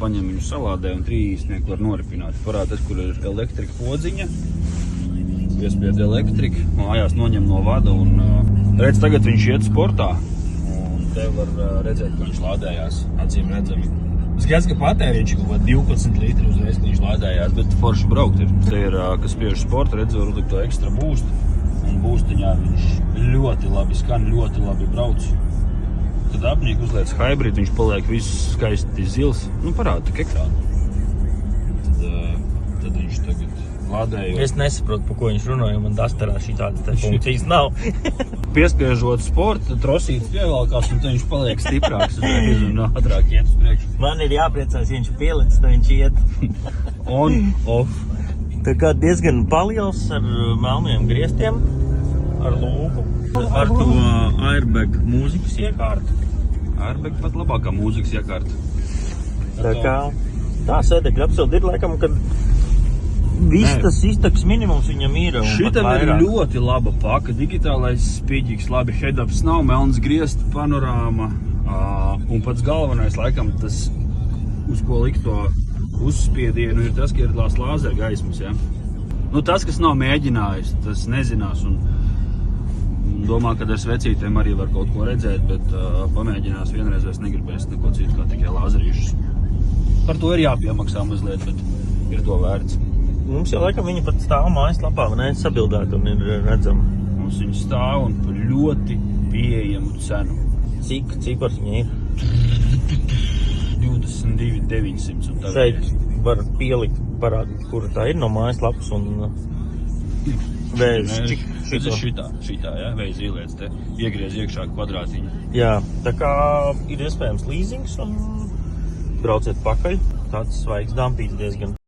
paņem viņu salādē un 3 īstnieku var noripināt. Parādās, kur ir elektrika podziņa, piespied elektrika, mājās noņem no vada un redz, tagad viņš iet sportā. Un te var redzēt, ka viņš lādējās, acīm redzami. Skats, ka patēriņš kaut kāds 12 litri uzreiz, ka viņš lādējās, bet forši braukt ir. Te ir, kas spiež sporta, redz, var uzlikt to ekstra boost. Un boostiņā viņš ļoti labi skan, ļoti labi brauc. Tad apniek uzliec hybrid, viņš paliek viss skaisti zils. Nu, parāda tik ekrānu. Tad viņš tagad lādējot. Es nesaprotu, pa ko viņš runāja, man Dusterā šī tādas funkcijas nav. Piespiežot sporta, trosītes pievalkās, un tad viņš paliek stiprāks un ātrāk iet uz priekšu. Man ir jāpriecās, ja viņš pielicis, tad viņš iet. On, off. Tā kā diezgan paliels ar melniem griestiem, ar lūgu, ar to airbag mūzikas iekārtu. Airbag pat labākā mūzikas iekārta. Tā kā tā sēdekļa apsildi ir laikam, kad viss tas iztaks minimums viņam ir. Šitam ir ļoti laba paka, digitālais spīģīgs, labi head-ups nav, melns griest, panorāma. Un pats galvenais laikam tas, uz ko likt to uzspiedienu, ir tas, ka ir tās lāzera gaismas, ja? Nu, tas, kas nav mēģinājis, tas nezinās un domā, ka ar svecītēm arī var kaut ko redzēt, bet pamēģinās vienreiz vairs negribēs neko citu kā tikai lāzerīšus. Par to ir jāpiemaksā mazliet, bet ir to vērts. Mums jau laikam viņa pat stāv mājaslapā, ne, sabildēta un ir redzama. Mums viņa stāv un par ļoti pieejamu cenu. Cik par viņa ir? 22,900 un tā šeit var pielikt, parādīt, kur tā ir no mājaslapas un vēzi. Šitā, jā, vēzi ieliec te, iegriez iekšā kvadrātiņu. Jā, tā kā ir iespējams līzings un brauciet pakaļ. Tāds svaigs dampīts diezgan.